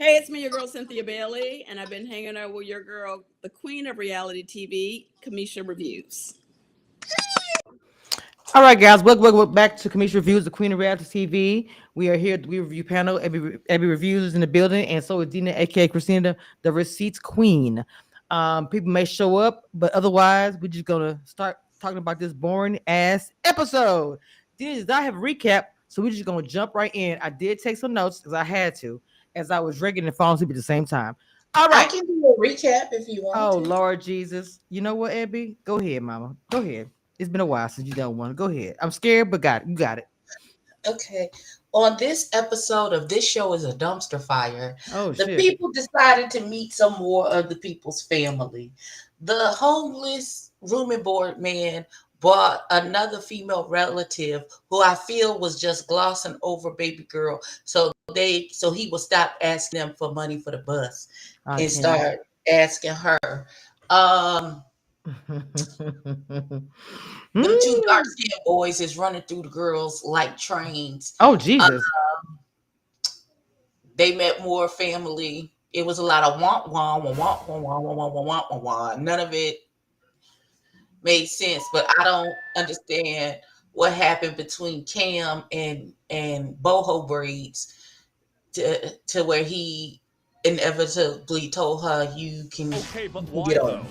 Hey, it's me, your girl Cynthia Bailey, and I've been hanging out with your girl, the queen of reality TV, Kamisha Reviews. All right, guys, welcome back to Commission Reviews, the Queen of Reality TV. We are here at the We Review panel. Every review is in the building, and so is Dina, aka Christina, the Receipts Queen. People may show up, but otherwise, we're just gonna start talking about this boring ass episode. Dina does not have a recap, so we're just gonna jump right in. I did take some notes because I had to, as I was drinking and falling asleep at the same time. All I right. can do a recap if you want Oh to. Lord Jesus. You know what, Abby? Go ahead, mama. Go ahead. It's been a while since you done one. Go ahead. I'm scared, but got it. You got it. Okay. On this episode of This Show is a Dumpster Fire, Oh the shit. people decided to meet some more of the people's family. The homeless room and board man brought another female relative who I feel was just glossing over baby girl. So he would stop asking them for money for the bus I and can't. start asking her. Um them two dark Mm. skinned boys is running through the girls like trains. Oh Uh, Jesus. they met more family. It was a lot of womp womp womp womp womp womp womp womp womp womp. None of it made sense, but I don't understand what happened between Cam and boho braids to where he inevitably told her you can get on.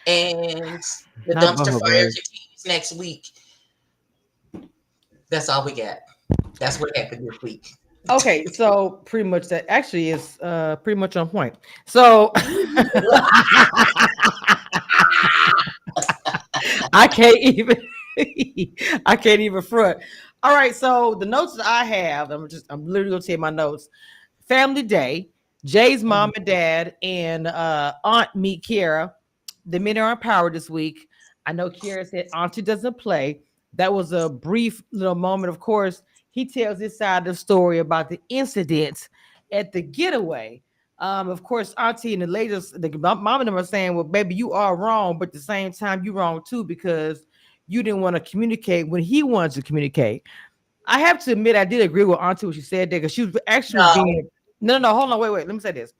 And the Not dumpster Bumble fire Bird. continues next week. That's all we got. That's what happened this week. Okay, so pretty much that actually is pretty much on point. So I can't even I can't even front. All right, so the notes that I have, I'm literally gonna take my notes. Family Day, Jay's mom and dad and aunt meet Kiara. The men are empowered this week. I know Kiara said auntie doesn't play. That was a brief little moment. Of course, he tells his side of the story about the incident at the getaway. Of course, auntie and the ladies, the mom and them are saying, well, baby, you are wrong, but at the same time, you're wrong too, because you didn't want to communicate when he wanted to communicate. I have to admit, I did agree with Auntie what she said there because she was actually was No, being no, hold on, wait. Let me say this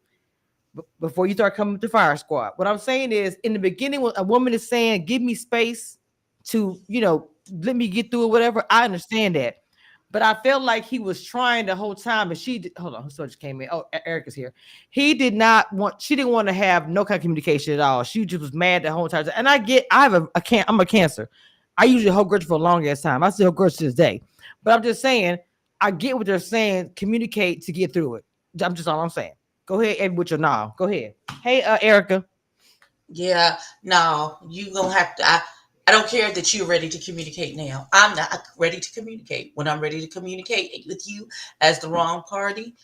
before you start coming to Fire Squad. What I'm saying is, in the beginning, when a woman is saying, "Give me space to, let me get through it," whatever, I understand that. But I felt like he was trying the whole time, and hold on, so just came in. Oh, Eric is here. She didn't want to have no kind of communication at all. She just was mad the whole time. And I'm a Cancer. I usually hold grudge for a long ass time. I still hold grudge to this day. But I'm just saying, I get what they're saying. Communicate to get through it. I'm just all I'm saying. Go ahead, Ed, with your now. Go ahead. Hey, Erica. yeah, no, you gonna have to. I don't care that you're ready to communicate now. I'm not ready to communicate. When I'm ready to communicate with you as the wrong party,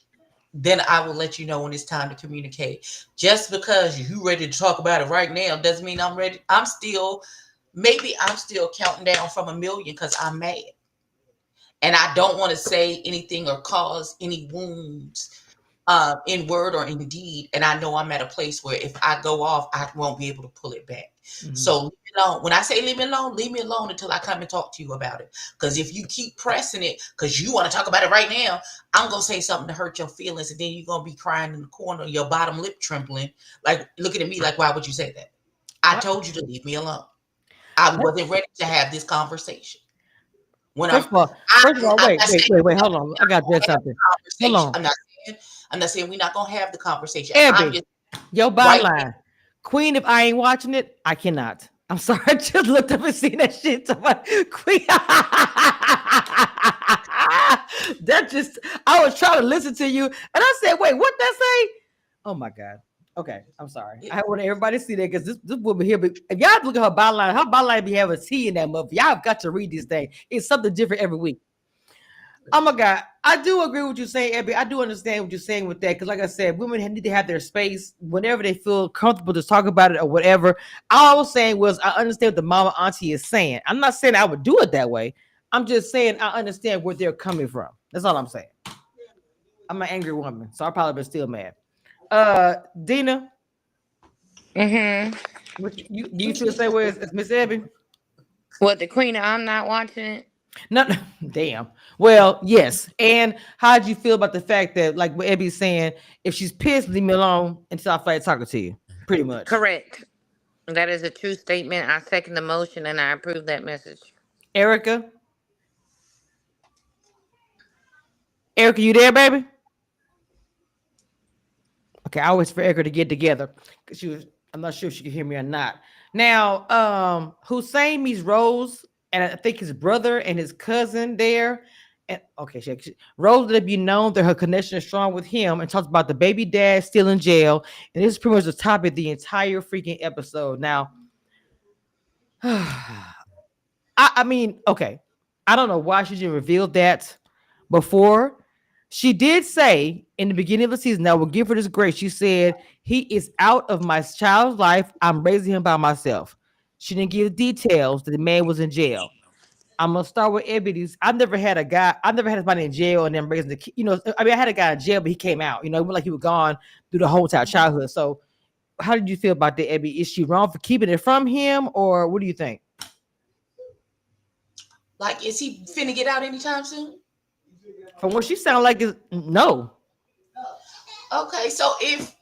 then I will let you know when it's time to communicate. Just because you ready to talk about it right now doesn't mean I'm ready. Maybe I'm still counting down from a million because I'm mad and I don't want to say anything or cause any wounds in word or in deed. And I know I'm at a place where if I go off, I won't be able to pull it back. Mhm. So leave me alone. When I say leave me alone until I come and talk to you about it. Because if you keep pressing it, because you want to talk about it right now, I'm gonna say something to hurt your feelings, and then you're gonna be crying in the corner, your bottom lip trembling, like looking at me like, why would you say that? I What? told you to leave me alone. I What? wasn't ready to have this conversation. When First of all, first of all, I'm wait, not wait, saying wait, we're wait. Hold on. I got to do not gonna have something. the Hold conversation. on. I'm not saying we're not gonna have the conversation. I'm Abby, just your right byline. Queen, if I ain't watching it, I cannot. I'm sorry. I just looked up and seen that shit. Queen. That just, I was trying to listen to you and I said, wait, what that say? Oh my God. Okay, I'm sorry. there. I want everybody to see that because this woman here, but if y'all look at her byline be having tea in that mother. Y'all have got to read this thing. It's something different every week. Oh my God, I do agree with you saying, Abby. I do understand what you're saying with that because, like I said, women need to have their space whenever they feel comfortable to talk about it or whatever. All I was saying was I understand what the mama auntie is saying. I'm not saying I would do it that way. I'm just saying I understand where they're coming from. That's all I'm saying. I'm an angry woman, so I probably been still mad. Dina, Mm-hmm. what you do you feel the same way as Miss Abby? What, the Queen? I'm not watching it. No, no, damn. Well, yes. And how did you feel about the fact that, like what Ebby's saying, if she's pissed, leave me alone until I feel like talking to you? Pretty much. Correct. That is a true statement. I second the motion and I approve that message. Erica, Erica, you there, baby? Okay, I always for Erica to get together because she was. I'm not sure if she can hear me or not. Now, Hussein meets Rose, and I think his brother and his cousin there. And okay, Rose let it be known that her connection is strong with him, and talks about the baby dad still in jail. And this is pretty much the topic of the entire freaking episode. Now, I mean, okay, I don't know why she didn't reveal that before. She did say in the beginning of the season, I will give her this grace. She said, he is out of my child's life. I'm raising him by myself. She didn't give details that the man was in jail. I'm gonna start with Ebony's. I've never had somebody in jail and then raising the kid. I mean, I had a guy in jail, but he came out. It went like he was gone through the whole entire childhood. So, how did you feel about that, Ebony? Is she wrong for keeping it from him, or what do you think? Like, is he finna get out anytime soon? From what she sounded like, is no. Okay, so if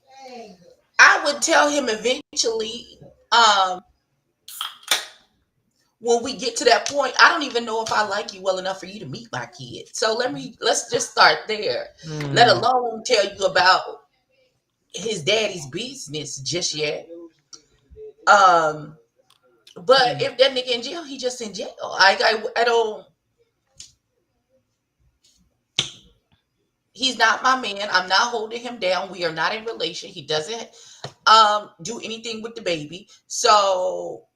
I would tell him eventually, um, when we get to that point, I don't even know if I like you well enough for you to meet my kid. So let's just start there. Let Mm. alone tell you about his daddy's business just yet. Um, but if that nigga in jail, he just in jail. I don't. He's not my man. I'm not holding him down. We are not in relation. He doesn't do anything with the baby. So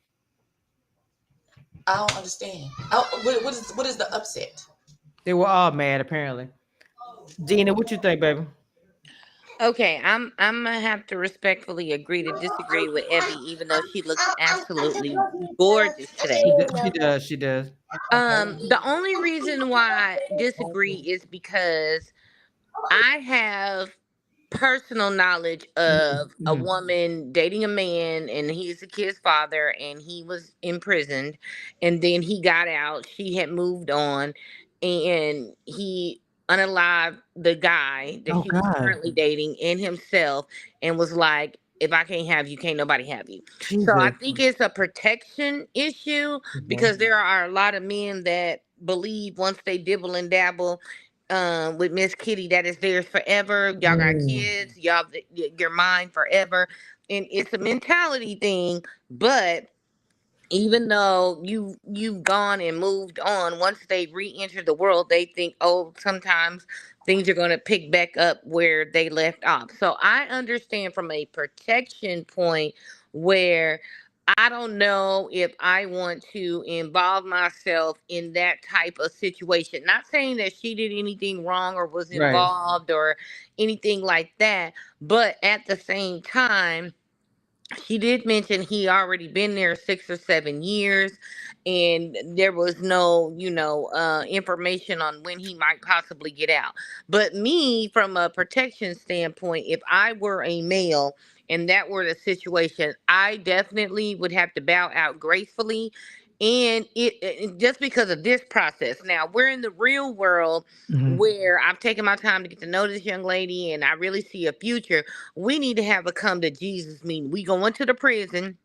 I don't understand. What is the upset? They were all mad, apparently. Dina, what you think, baby? Okay, I'm gonna have to respectfully agree to disagree with Evie, even though she looks absolutely gorgeous today. She does. She does. The only reason why I disagree is because I have personal knowledge of a Mhm. woman dating a man and he's a kid's father and he was imprisoned and then he got out. She had moved on and he unalived the guy that Oh she was God, currently dating and himself and was like, if I can't have you, can't nobody have you. So I Jesus. think it's a protection issue because Mhm. there are a lot of men that believe once they dibble and dabble with Miss Kitty that is theirs forever. Y'all got Mm. kids, you're mine forever. And it's a mentality thing, but even though you've gone and moved on, once they re-enter the world, they think, oh, sometimes things are going to pick back up where they left off. So I understand from a protection point where I don't know if I want to involve myself in that type of situation. Not saying that she did anything wrong or was Right. involved or anything like that, but at the same time, she did mention he already been there 6 or 7 years and there was no information on when he might possibly get out. But me, from a protection standpoint, if I were a male and that were the situation, I definitely would have to bow out gracefully. And just because of this process, now we're in the real world Mhm. where I've taken my time to get to know this young lady and I really see a future. We need to have a come to Jesus meeting. We going to the prison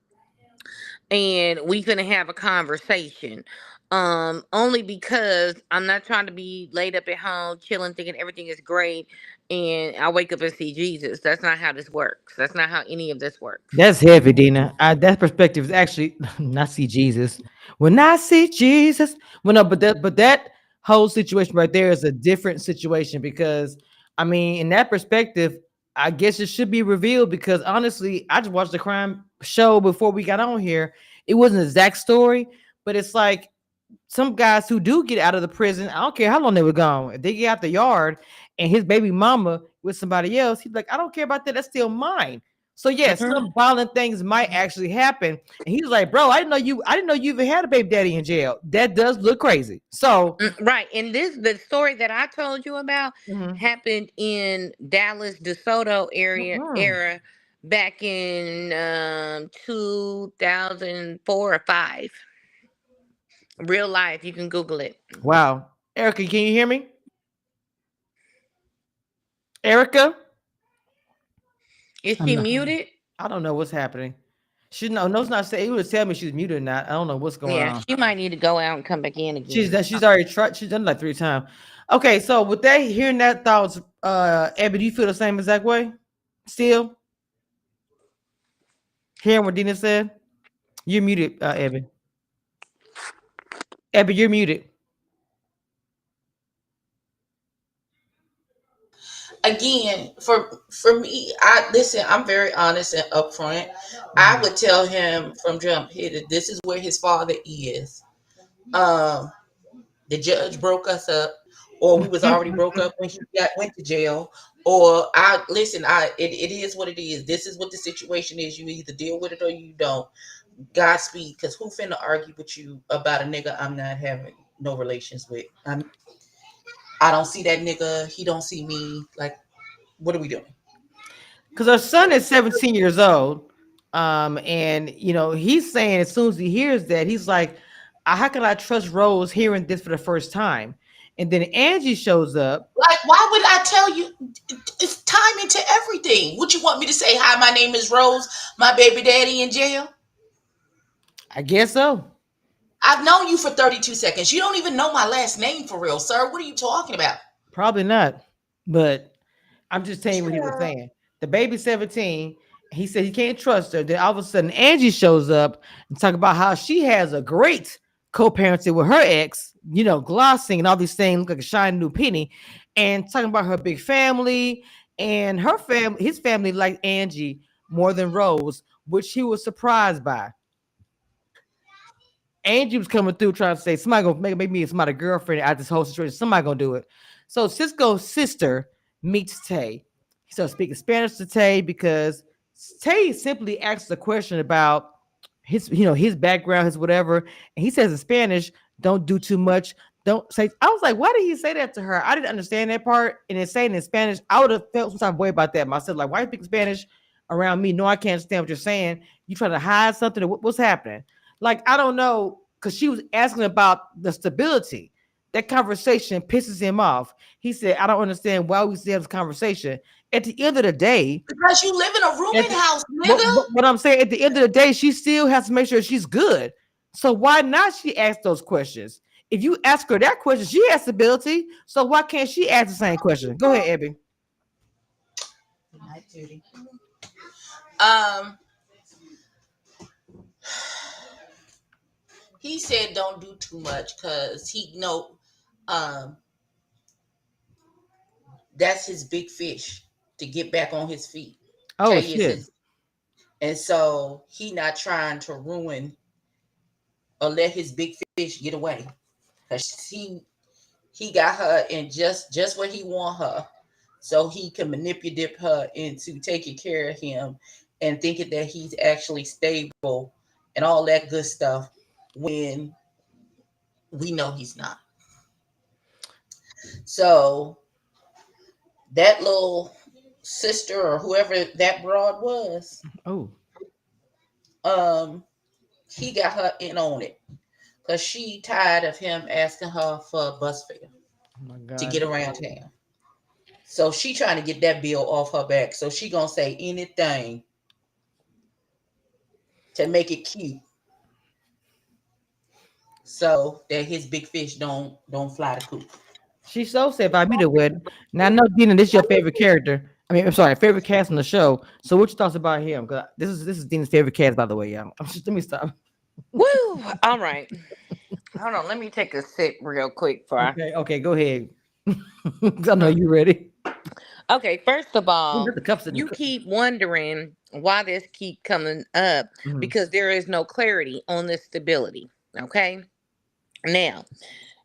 and we gonna have a conversation. Only because I'm not trying to be laid up at home, chilling, thinking everything is great, and I wake up and see Jesus. That's not how this works. That's not how any of this works. That's heavy, Dina. That perspective is actually not see Jesus. When I see Jesus, well, no, but that whole situation right there is a different situation because I mean, in that perspective, I guess it should be revealed because honestly, I just watched the crime show before we got on here. It wasn't an exact story, but it's like some guys who do get out of the prison, I don't care how long they were gone. If they get out the yard and his baby mama with somebody else, he's like, I don't care about that. That's still mine. So yes, Mhm. some violent things might actually happen. And he's like, bro, I didn't know you even had a baby daddy in jail. That does look crazy. So Right, and the story that I told you about mhm. happened in Dallas, DeSoto area Mhm. era back in 2004 or 5. Real life. You can Google it. Wow. Erica, can you hear me? Erica? Is I'm she not. muted? I don't know what's happening. She no, it's not saying. He would tell me she's muted or not. I don't know what's going Yeah, on. she might need to go out and come back in again. She's already tried. She's done it like 3 times. Okay, so with that, hearing that thoughts, Abby, do you feel the same exact way? Still hearing what Dina said? You're muted, Abby. Abby, you're muted. Again, for me, I listen. I'm very honest and upfront. I Mhm. would tell him from jump here that this is where his father is. Um, the judge broke us up, or we was already broke up when he went to jail. Or I listen. It is what it is. This is what the situation is. You either deal with it or you don't. Godspeed, because who finna argue with you about a nigga I'm not having no relations with? I don't see that nigga. He don't see me. Like, what are we doing? Because our son is 17 years old. And he's saying as soon as he hears that, he's like, how can I trust Rose hearing this for the first time? And then Angie shows up. Like, why would I tell you? It's timing to everything. What you want me to say? Hi, my name is Rose. My baby daddy in jail. I guess so. I've known you for 32 seconds. You don't even know my last name for real, sir. What are you talking about? Probably not. But I'm just telling you what he was Child. saying. The baby's 17. He said he can't trust her. Then all of a sudden, Angie shows up and talk about how she has a great co-parenting with her ex, glossing and all these things, look like a shiny new penny, and talking about her big family and her family, his family liked Angie more than Rose, which he was surprised by. Angie was coming through trying to say somebody gonna make me somebody girlfriend out of this whole situation. Somebody gonna do it. So Cisco's sister meets Tay. He starts speaking Spanish to Tay because Tay simply asks a question about his background, his whatever, and he says in Spanish, "Don't do too much. Don't say." I was like, why did he say that to her? I didn't understand that part, and then saying in Spanish, I would have felt some type of way about that myself. Like, why are you speaking Spanish around me? No, I can't understand what you're saying. You trying to hide something? What's happening? Like, I don't know, because she was asking about the stability. That conversation pisses him off. He said, I don't understand why we still have this conversation. At the end of the day, Because you live in a at rooming the, house, what, nigga. what I'm saying, at the end of the day, she still has to make sure she's good. So why not she ask those questions? If you ask her that question, she has stability. So why can't she ask the same question? Go ahead, Abby. Good night, Judy. Um, he said don't do too much because he know um that's his big fish to get back on his feet. Oh Tay is shit. his, and so he not trying to ruin or let his big fish get away because he got her in just where he want her, so he can manipulate her into taking care of him and thinking that he's actually stable and all that good stuff when we know he's not. So that little sister or whoever that broad was, Oh, um, he got her in on it because she tired of him asking her for a bus fare oh my to god. get around town. So she trying to get that bill off her back. So she gonna say anything to make it cute, so that his big fish don't fly the coop. She's so sad by me to win. Now I know Dina, this is your favorite character. I mean, I'm sorry, favorite cast on the show. So what your thoughts about him? Because this is Dina's favorite cast, by the way. Yeah, let me stop. Woo! All right. Hold on. Let me take a sip real quick for. Okay, go ahead. 'Cause I know you ready. Okay, first of Ooh, all, let the cups in the you cup. keep wondering why this keep coming up Mhm. because there is no clarity on this stability. Okay? Now,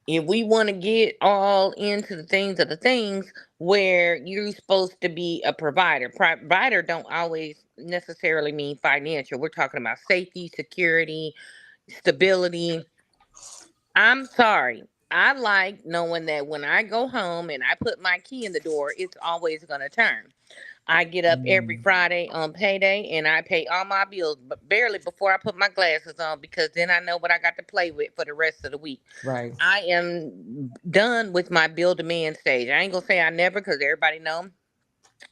if we want to get all into the things where you're supposed to be a provider. Provider don't always necessarily mean financial. We're talking about safety, security, stability. I'm sorry. I like knowing that when I go home and I put my key in the door, it's always going to turn. I get up every Mm, Friday on payday and I pay all my bills, but barely before I put my glasses on because then I know what I got to play with for the rest of the week. right. I am done with my bill demand stage. I ain't gonna say I never, because everybody know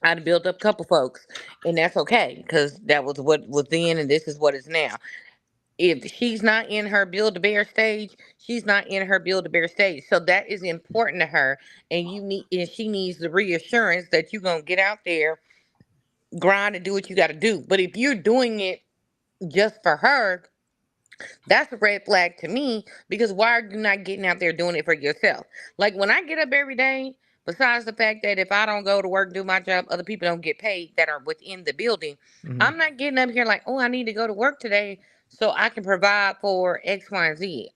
I done built up a couple folks, and that's okay because that was what was then, and this is what is now. If she's not in her build a bear stage, she's not in her build a bear stage. So that is important to her, and she needs the reassurance that you're gonna get out there, grind, and do what you got to do. But if you're doing it just for her, that's a red flag to me because why are you not getting out there doing it for yourself? Like when I get up every day, besides the fact that if I don't go to work, do my job, other people don't get paid that are within the building, Mhm. I'm not getting up here like, oh, I need to go to work today so I can provide for X, Y, and Z.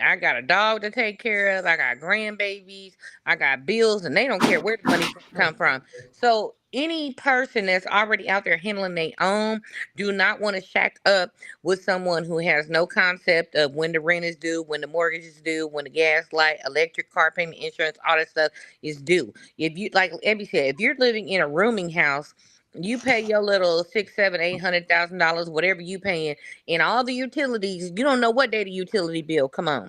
I got a dog to take care of, I got grandbabies, I got bills, and they don't care where the money's gonna come from. So any person that's already out there handling their own do not want to shack up with someone who has no concept of when the rent is due, when the mortgage is due, when the gas, light, electric, car payment, insurance, all that stuff is due. If you like Abby said, if you're living in a rooming house, you pay your little six, seven, $800,000, whatever you paying, and all the utilities. You don't know what day the utility bill come on.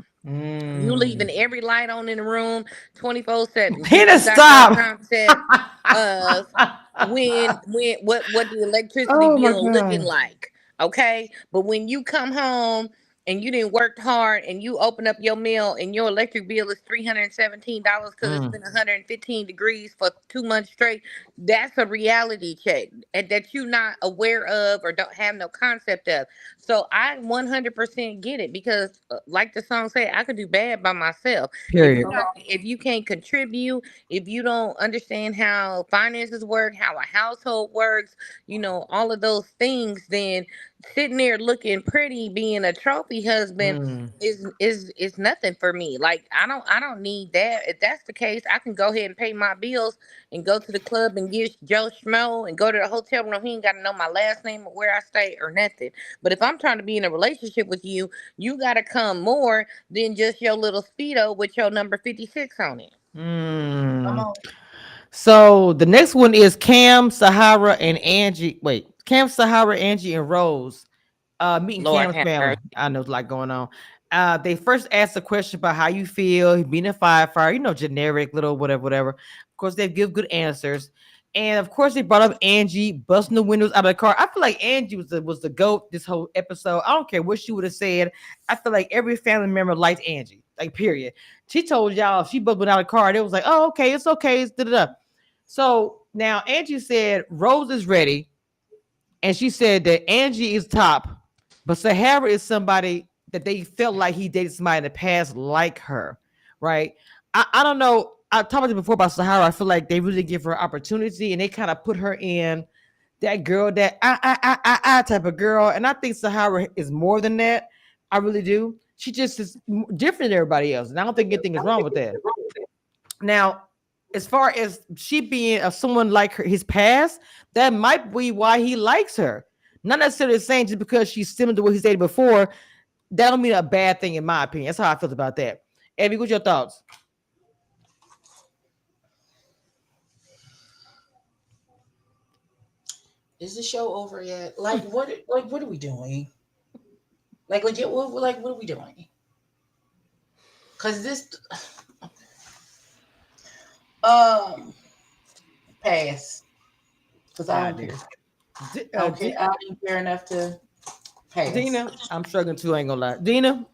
You Mm. leaving every light on in the room 24/7. You Tina, don't got no stop. concept of when what the electricity Oh my bill looking God. like. Okay, but when you come home and you didn't work hard and you open up your mail and your electric bill is $317 because it's Mm. been 115 degrees for 2 months straight, that's a reality check and that you're not aware of or don't have no concept of. So I 100% get it because, like the song say, I could do bad by myself. Period. If you can't contribute, if you don't understand how finances work, how a household works, all of those things, then sitting there looking pretty, being a trophy husband Mm. is nothing for me. Like I don't need that. If that's the case, I can go ahead and pay my bills and go to the club and get Joe Schmo and go to the hotel room. He ain't got to know my last name or where I stay or nothing. But if I'm trying to be in a relationship with you, you got to come more than just your little speedo with your number 56 on it. Come Mm. on. So the next one is Cam, Sahara, and Angie. Wait, Cam, Sahara, Angie, and Rose. Meeting Lord Cam's have family. mercy. I know it's a lot going on. They first asked a question about how you feel being a firefighter, generic little whatever, whatever. Of course, they give good answers. And of course, they brought up Angie busting the windows out of the car. I feel like Angie was the goat this whole episode. I don't care what she would have said. I feel like every family member liked Angie. Like, period. She told y'all if she busted out of the car. It was like, oh, okay, it's okay. It's da-da-da. So now Angie said Rose is ready, and she said that Angie is top, but Sahara is somebody that they felt like he dated somebody in the past like her, right? I don't know. I talked about it before about Sahara. I feel like they really give her opportunity and they kind of put her in that girl that I type of girl. And I think Sahara is more than that. I really do. She just is different than everybody else. And I don't think anything is wrong with that. Now, as far as she being someone like her, his past, that might be why he likes her. Not necessarily saying just because she's similar to what he's dated before, that don't mean a bad thing in my opinion. That's how I feel about that. Abby, what's your thoughts? Is the show over yet? Like what are we doing? What are we doing? Cause this um pass. Cause I Ah, don't care. dear. I don't care. I don't even care enough to pass. Dina, I'm struggling too. I ain't gonna lie. Dina.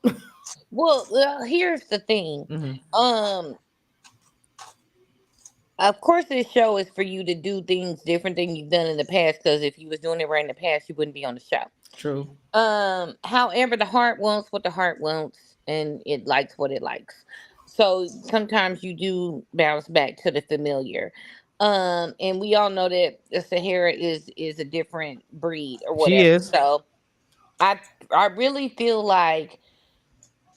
Well, here's the thing. Mhm. Um, of course, this show is for you to do things different than you've done in the past. Because if you was doing it right in the past, you wouldn't be on the show. True. However, the heart wants what the heart wants, and it likes what it likes. So sometimes you do bounce back to the familiar. And we all know that the Sahara is a different breed or She whatever. is. So I I really feel like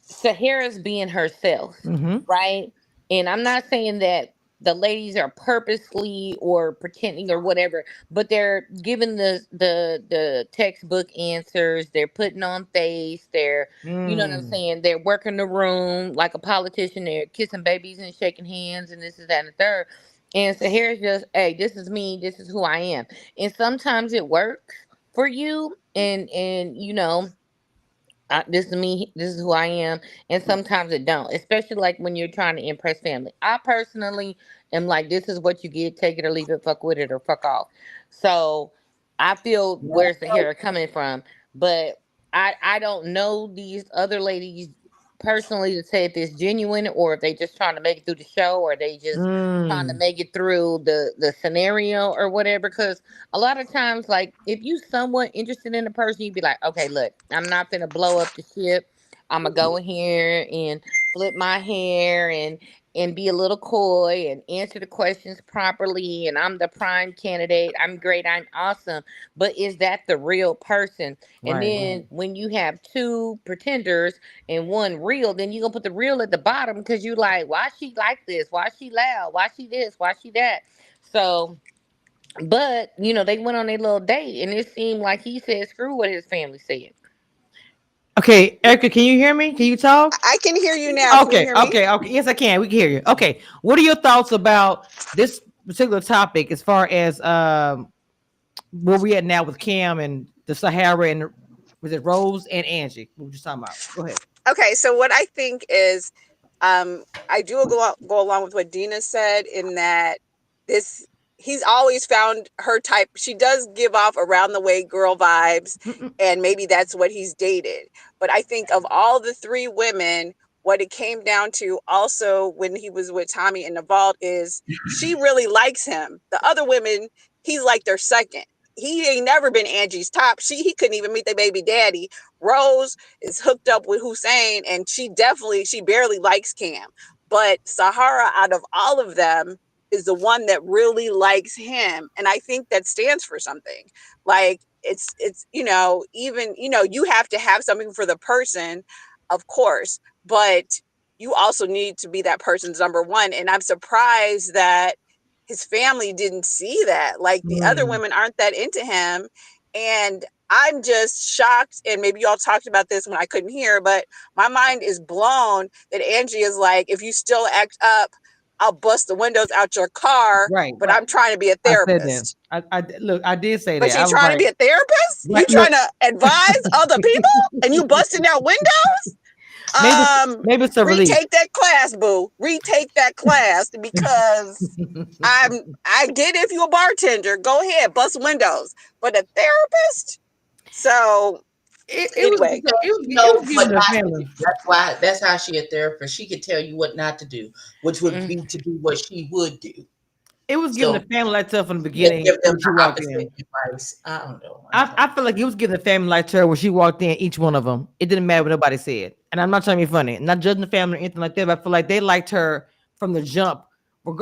Sahara's being herself, Mm-hmm. right? And I'm not saying that the ladies are purposely or pretending or whatever, but they're giving the textbook answers. They're putting on face. They're, you know what I'm Mm. saying? They're working the room like a politician. They're kissing babies and shaking hands and this is that and the third. And so here's just, hey, this is me, this is who I am. And sometimes it works for you, and this is me, this is who I am, and sometimes it don't, especially like when you're trying to impress family. I personally am like, this is what you get, take it or leave it, fuck with it or fuck off. So I feel where's the hair coming from, but I don't know these other ladies personally to say if it's genuine or if they just trying to make it through the show or they just trying to Mm, make it through the scenario or whatever. Because a lot of times, like, if you somewhat interested in a person, you'd be like, okay, look, I'm not gonna blow up the ship. I'm gonna go in here and flip my hair and be a little coy and answer the questions properly, and I'm the prime candidate. I'm great, I'm awesome. But is that the real person? And right. then when you have two pretenders and one real, then you gonna put the real at the bottom because you like, why she like this, why she loud, why she this, why she that. So, but they went on a little date, and it seemed like he said, "Screw what his family said." Okay, Erica, can you hear me? Can you talk? I can hear you now. Can you Okay, hear me? okay, okay. Yes, I can. We can hear you. Okay. What are your thoughts about this particular topic as far as where we at now with Cam and the Sahara and was it Rose and Angie? We were just talking about. Go ahead. Okay, so what I think is, I do go along with what Dina said in that this he's always found her type. She does give off around the way girl vibes, Mm-mm. and maybe that's what he's dated. But I think of all the three women, what it came down to also when he was with Tommy in the vault is she really likes him. The other women, he's like their second. He ain't never been Angie's top. He couldn't even meet their baby daddy. Rose is hooked up with Hussein, and she barely likes Cam. But Sahara, out of all of them, is the one that really likes him, and I think that stands for something. Like it's even you have to have something for the person, of course, but you also need to be that person's number one. And I'm surprised that his family didn't see that. Like the other Mm, women aren't that into him, and I'm just shocked, and maybe y'all talked about this when I couldn't hear, but my mind is blown that Angie is like, if you still act up, I'll bust the windows out your car, right. but I'm trying to be a I said that. therapist. I look. I did say But that. I she was trying to like, be a therapist? You right. trying Look, to advise other people and you busting out windows? maybe maybe it's a relief. Retake that class, boo. Retake that class because I get if you're a bartender, go ahead, bust windows. But a therapist? So It was anyway, Because it was but giving the not to family. do. That's how she a therapist. She could tell you what not to do, which would Mm. be to do what she would do. It was giving the So family like tough from the yeah, beginning give them when she the walked opposite in. advice. I don't know. I feel like it was giving the family like to her when she walked in. Each one of them, it didn't matter what nobody said. And I'm not trying to be funny, not judging the family or anything like that. But I feel like they liked her from the jump.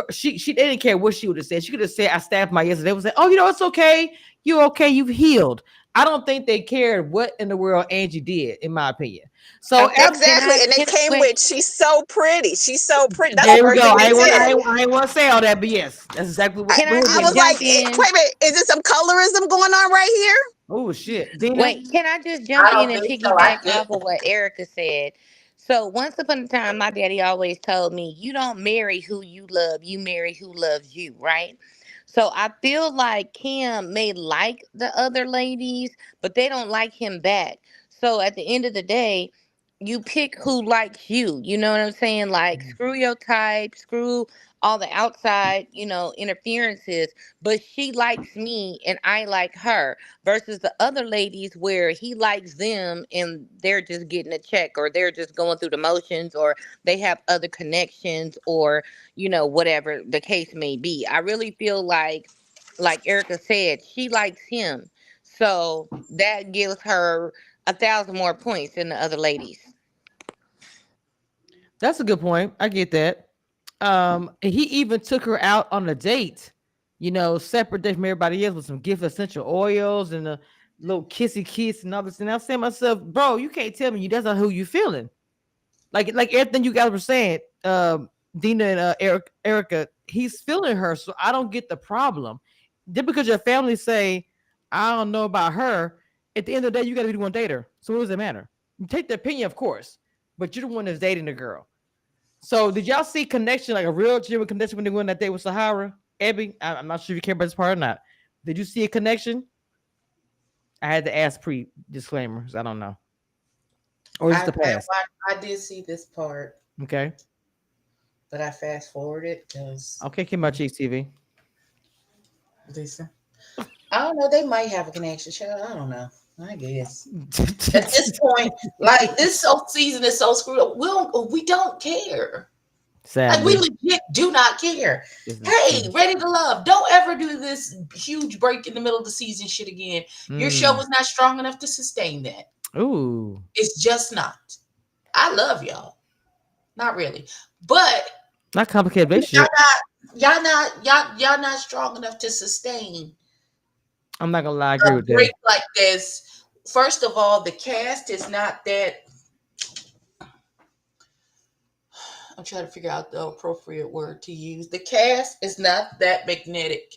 She they didn't care what she would have said. She could have said, "I stabbed my yesterday." They would say, "Oh, it's okay. You're okay. You've healed." I don't think they cared what in the world Angie did, in my opinion. So Okay, can exactly. I And they can came wait? with, she's so pretty. She's so pretty. That's the there we first go. thing they said. I ain't want to say all that, but yes, that's exactly I, what Can I was I just was given. like, jump in? wait a minute, is there some colorism going on right here? Oh shit, Dina. Wait, can I just I jump in don't and think so. I piggyback did. off of what Erica said? So once upon a time, my daddy always told me, you don't marry who you love, you marry who loves you, right? So I feel like Kim may like the other ladies, but they don't like him back. So at the end of the day, you pick who likes you. You know what I'm saying? Like, screw your type, screw all the outside, interferences. But she likes me and I like her versus the other ladies where he likes them and they're just getting a check or they're just going through the motions or they have other connections or whatever the case may be. I really feel like Erica said, she likes him, so that gives her 1,000 more points than the other ladies. That's a good point. I get that. And he even took her out on a date, separate day from everybody else with some gift essential oils and a little kissy kiss and all this. And I say to myself, bro, you can't tell me that's not who you feeling. Like everything you guys were saying, Dina and Erica, he's feeling her. So I don't get the problem. Just because your family say, I don't know about her, at the end of the day, you gotta be the one date her. So what does it matter? You take the opinion, of course, but you're the one that's dating the girl. So did y'all see connection, like a real genuine connection when they went that day with Sahara? Ebby, I'm not sure if you care about this part or not. Did you see a connection? I had to ask pre disclaimers. I don't know. Or is it the past? I did see this part, Okay. but I fast forwarded because Okay, came out Cheeks TV. listen, I don't know. They might have a connection. Child, I don't know. I guess at this point, like this season is so screwed up. We don't care. Like we Sadly. legit do not care. This is Hey, true. Ready to Love. Don't ever do this huge break in the middle of the season shit again. Your show is not strong enough to sustain that. Ooh. It's just not. I love y'all. Not really. But Not complicated y'all relationship. y'all not strong enough to sustain I'm not gonna lie, I a agree with that. break like this. First of all, the cast is not that. I'm trying to figure out the appropriate word to use. The cast is not that magnetic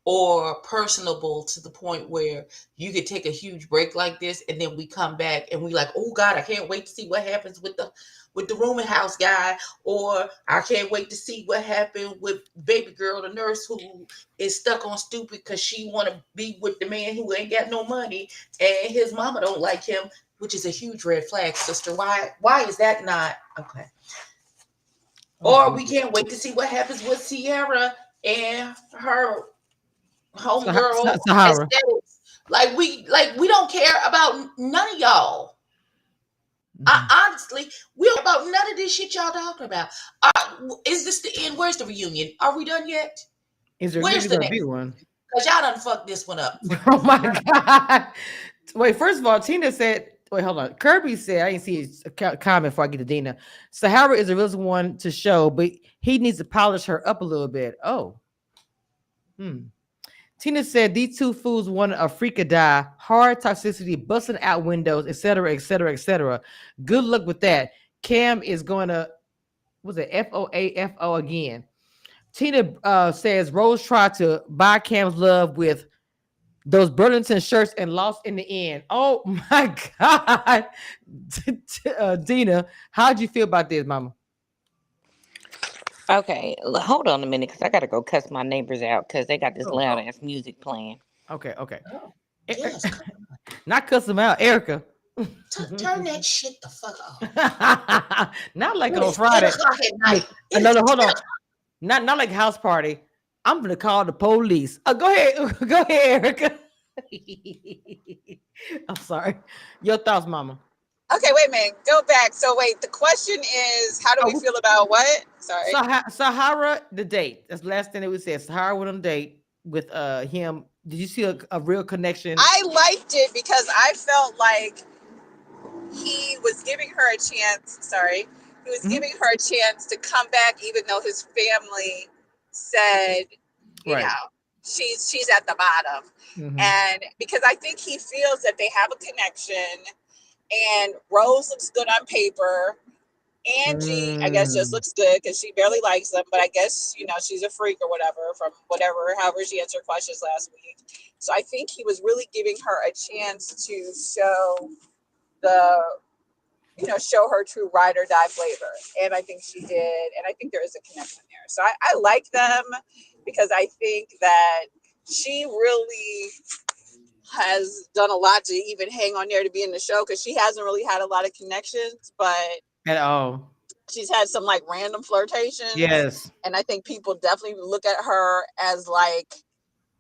or personable to the point where you could take a huge break like this and then we come back and we like, oh God, I can't wait to see what happens with the rooming house guy, or I can't wait to see what happened with baby girl, the nurse who is stuck on stupid because she want to be with the man who ain't got no money and his mama don't like him, which is a huge red flag, sister. Why is that not okay? Or we can't wait to see what happens with Sierra and her homegirl Sahara. aesthetics. Like we don't care about none of y'all. Honestly, we don't care about none of this shit y'all talking about. Is this the end? Where's the reunion? Are we done yet? Is there Where's the gonna be next? one? Because y'all done fucked this one up. Oh my God. Wait, first of all, Tina said, wait, hold on. Kirby said, I didn't see his comment before I get to Dina. Sahara is the realest one to show, but he needs to polish her up a little bit. Oh. Tina said these two fools wanted a freak or die, hard toxicity, busting out windows, etc., etc., etc. Good luck with that. Cam is going to, was it FOAFO again? Tina says Rose tried to buy Cam's love with those Burlington shirts and lost in the end. Oh my God. Dina, how'd you feel about this, mama? Okay, hold on a minute, because I gotta go cuss my neighbors out because they got this loud ass music playing. Okay. Oh, yes, Not cuss them out, Erica. turn that shit the fuck off. Not like It on is 10 Friday. o'clock at night. No, hold on. Not like house party. I'm gonna call the police. Go ahead, go ahead, Erica. I'm sorry. Your thoughts, mama. Okay, wait a minute. Go back. So wait, the question is, how do we feel about what? Sorry. Sahara, the date. That's the last thing that we said. Sahara went on a date with him. Did you see a real connection? I liked it because I felt like he was giving her a chance. Sorry. He was giving her a chance to come back, even though his family said, you Right. know, she's at the bottom. And because I think he feels that they have a connection, and Rose looks good on paper. Angie, I guess, just looks good because she barely likes them, but I guess, you know, she's a freak or whatever from however she answered questions last week. So I think he was really giving her a chance to show show her true ride or die flavor. And I think she did. And I think there is a connection there. So I like them because I think that she really has done a lot to even hang on there to be in the show, because she hasn't really had a lot of connections, but At all. she's had some like random flirtations. Yes. And I think people definitely look at her as like,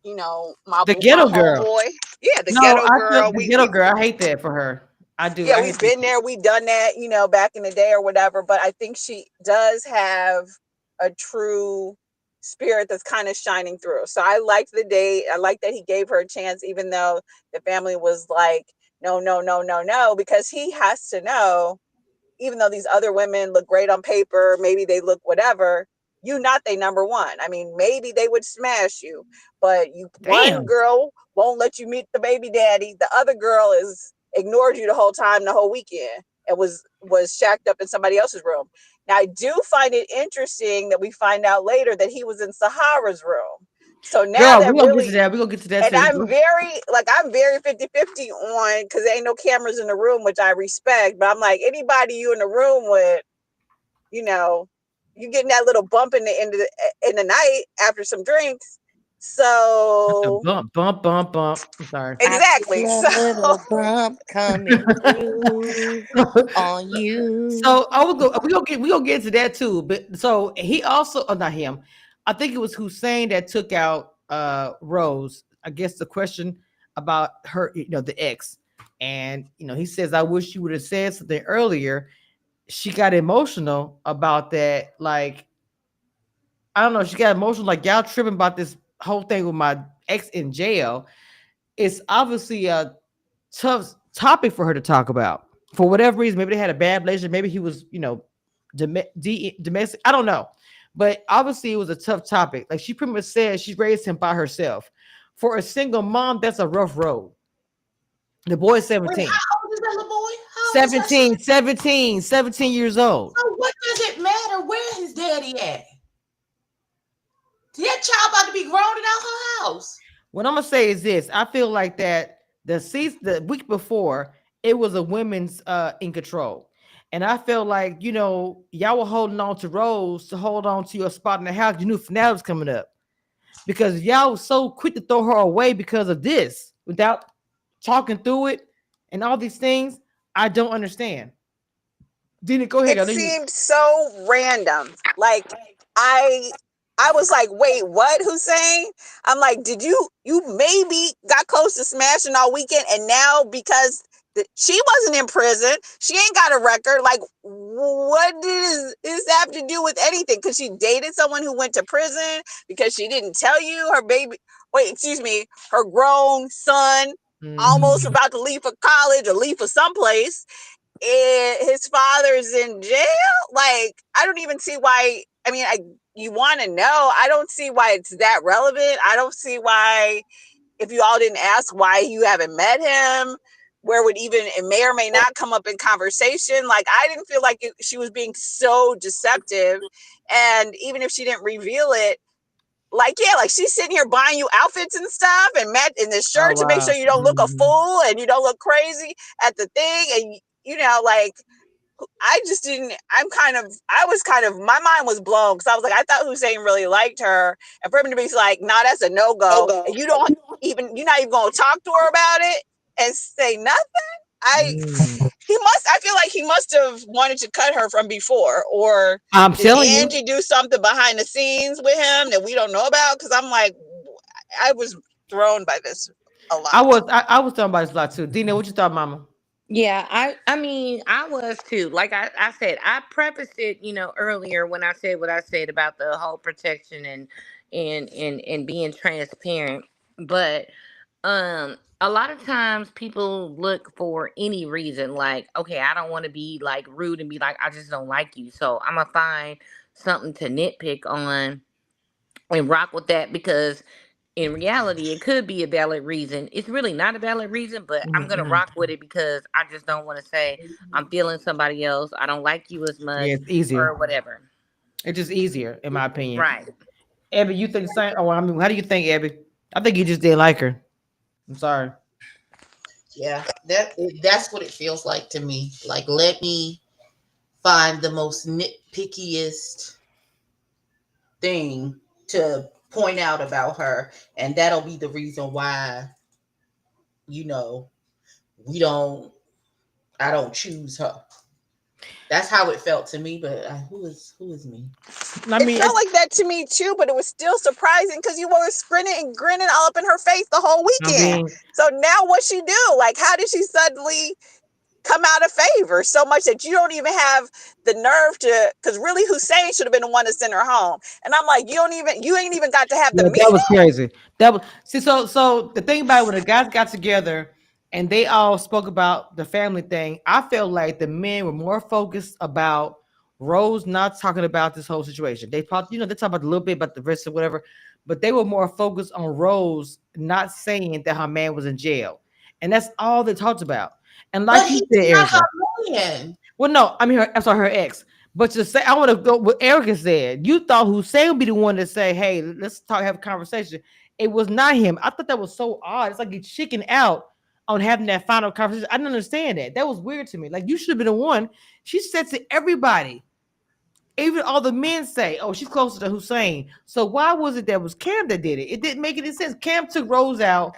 you know, The ghetto girl. homeboy. Yeah, the No, ghetto I girl. feel the ghetto girl. I hate that for her. I do. Yeah, I we've hate been there, we've done that, you know, back in the day or whatever. But I think she does have a true spirit that's kind of shining through. So I liked the date. I like that he gave her a chance, even though the family was like, no, no, no, no, no, because he has to know, even though these other women look great on paper, maybe they look whatever, you not they number one. I mean, maybe they would smash you, but one girl won't let you meet the baby daddy. The other girl is ignored you the whole time, the whole weekend, and was shacked up in somebody else's room. Now, I do find it interesting that we find out later that he was in Sahara's room. So now that we're gonna really, get to that. We're gonna get to that and too. I'm very 50-50 on, because there ain't no cameras in the room, which I respect, but I'm like, anybody you in the room with, you know, you getting that little bump in the end of in the night after some drinks. So Bump. I'm sorry. I exactly. feel a So little bump coming through on you. So I will go. We gonna get to that too. But so he also, oh, not him. I think it was Hussein that took out Rose. I guess the question about her, the ex, and he says, "I wish you would have said something earlier." She got emotional about that. Like, I don't know. She got emotional. Like, y'all tripping about this whole thing with my ex in jail. It's obviously a tough topic for her to talk about for whatever reason. Maybe they had a bad relationship. Maybe he was, domestic. I don't know, but obviously it was a tough topic. Like, she pretty much said she raised him by herself. For a single mom, that's a rough road. The boy's Wait, 17. how old is that little boy? How old is her 17, son? 17, 17 years old. So what does it matter where his daddy at? That child about to be grown and out her house. What I'm gonna say is this: I feel like that the week before it was a women's in control, and I felt like y'all were holding on to Rose to hold on to your spot in the house. You knew finale was coming up because y'all was so quick to throw her away because of this without talking through it and all these things. I don't understand. Dina, go ahead. it I know you. seemed so random. Like I I was like, wait, what? Hussein? I'm like, did you maybe got close to smashing all weekend, and now because she wasn't in prison, she ain't got a record. Like, what does this have to do with anything? Because she dated someone who went to prison because she didn't tell you her baby. Wait, excuse me, her grown son almost Mhm. about to leave for college or leave for someplace, and his father's in jail. Like, I don't even see why. I mean, you want to know. I don't see why it's that relevant. I don't see why, if you all didn't ask why you haven't met him, where would even it may or may not come up in conversation. Like, I didn't feel like she was being so deceptive, and even if she didn't reveal it, like, yeah, like she's sitting here buying you outfits and stuff and met in this Oh shirt to make wow. sure you don't look a Mhm. fool and you don't look crazy at the thing. And like, I just didn't. I was kind of, my mind was blown because I was like, I thought Hussein really liked her, and for him to be like, nah, that's a no go, and you're not even going to talk to her about it and say nothing. I Mm. I feel like he must have wanted to cut her from before, or I'm did telling you. Angie do something behind the scenes with him that we don't know about? Because I'm like, I was thrown by this a I lot. was I was talking about this a lot too. Dina, what you thought, Mama? Yeah, I mean, I was too. Like I said, I prefaced it, earlier when I said what I said about the whole protection and being transparent. But a lot of times people look for any reason, like, okay, I don't want to be like rude and be like, I just don't like you. So I'm gonna find something to nitpick on and rock with that, because in reality it could be a valid reason. It's really not a valid reason, but I'm gonna Mm-mm. rock with it because I just don't want to say I'm feeling somebody else, I don't like you as Yeah, much, it's easier. or whatever. It's just easier, in my opinion. Right. Abby, you think the same? Oh, I mean, how do you think, Abby? I think you just didn't like her. I'm sorry. Yeah, that's what it feels like to me. Like, let me find the most nitpickiest thing to point out about her, and that'll be the reason why you know we don't I don't choose her. That's how it felt to me. But who is me? I It mean, felt like that to me too, but it was still surprising because you were grinning and grinning all up in her face the whole I weekend. mean, So now what she do? Like, how did she suddenly come out of favor so much that you don't even have the nerve to? Because really, Hussein should have been the one to send her home. And I'm like, you ain't even got to have the yeah, that was meeting. crazy. That was see. So the thing about it, when the guys got together and they all spoke about the family thing, I felt like the men were more focused about Rose not talking about this whole situation. They probably, they talk about a little bit about the risk or whatever, but they were more focused on Rose not saying that her man was in jail, and that's all they talked about. And But like you he's said, not Erica. her man. Well, no, I mean, I'm sorry, her ex. But to say, I want to go what Erica said. You thought Hussein would be the one to say, "Hey, let's talk, have a conversation." It was not him. I thought that was so odd. It's like he chicken out on having that final conversation. I didn't understand that. That was weird to me. Like, you should have been the one. She said to everybody, even all the men say, "Oh, she's closer to Hussein." So why was it that was Cam that did it? It didn't make any sense. Cam took Rose out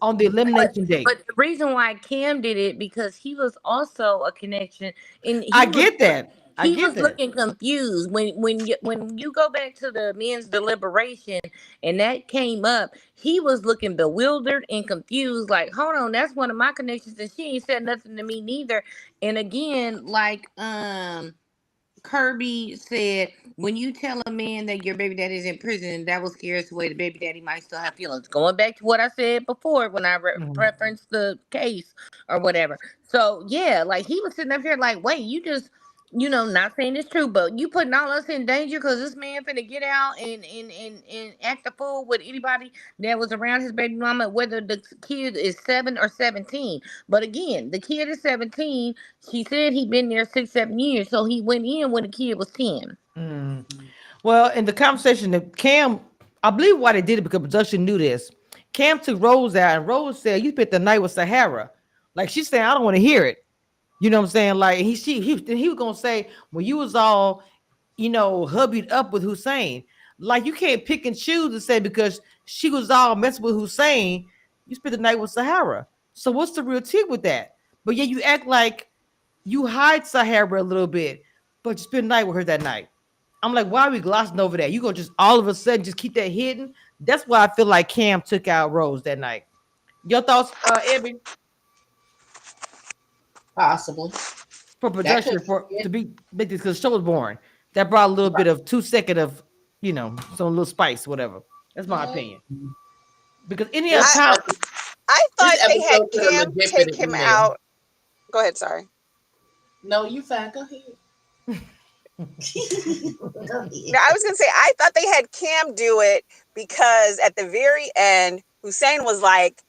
on the elimination date. But the reason why Cam did it because he was also a connection, and I get that. I he get was that. looking confused when you go back to the men's deliberation and that came up. He was looking bewildered and confused. Like, hold on, that's one of my connections, and she ain't said nothing to me neither. And again, like Kirby said, when you tell a man that your baby daddy is in prison, that will scare us away. The baby daddy might still have feelings. Going back to what I said before when I Mhm. referenced the case or whatever. So, yeah, like he was sitting up here like, wait, you just, not saying it's true, but you putting all us in danger because this man finna get out and act a fool with anybody that was around his baby mama, whether the kid is 7 or 17. But again, the kid is 17. She said he been there 6, 7 years, so he went in when the kid was 10. Mm. Well, in the conversation that Cam, I believe why they did it because production knew this. Cam took Rose out, and Rose said, "You spent the night with Sahara." Like she's saying, "I don't want to hear it." You know what I'm saying? Like he was gonna say when you was all, hubbied up with Hussein. Like you can't pick and choose and say because she was all messing with Hussein, you spent the night with Sahara. So what's the real tea with that? But yeah, you act like you hide Sahara a little bit, but you spend the night with her that night. I'm like, why are we glossing over that? You gonna just all of a sudden just keep that hidden? That's why I feel like Cam took out Rose that night. Your thoughts, Ebby, Possibly. for That could production for be to it. be make this because the show was boring. That brought a little bit of 2 second of some little spice, whatever. That's my Mhm. opinion. Because any other This I time, I this thought they had episode could have Cam legit been take an him email. out. Go ahead, sorry. No, you fine. Go ahead. Go No, ahead. I was gonna say I thought they had Cam do it because at the very end, Hussein was like,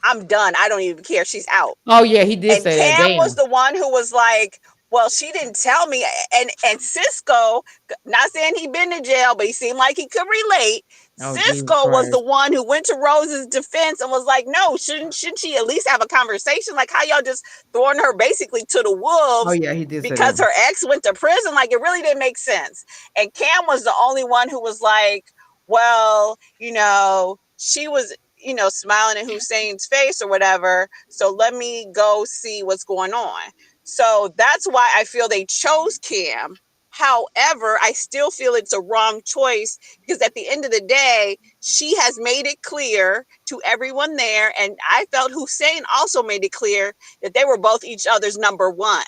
"I'm done. I don't even care. She's out." oh yeah, he did And say that. Cam was Damn. the one who was like, "Well, she didn't tell me." And Cisco, not saying he been in jail, but he seemed like he could relate. Oh Jesus Cisco was the Christ. one who went to Rose's defense and was like, "No, shouldn't she at least have a conversation? Like how y'all just throwing her basically to the Oh wolves yeah, he did say because that. her ex went to prison? Like it really didn't make sense." And Cam was the only one who was like, "Well, she was." Smiling in Hussein's face or whatever. So let me go see what's going on. So that's why I feel they chose Cam. However, I still feel it's a wrong choice because at the end of the day, she has made it clear to everyone there. And I felt Hussein also made it clear that they were both each other's number one.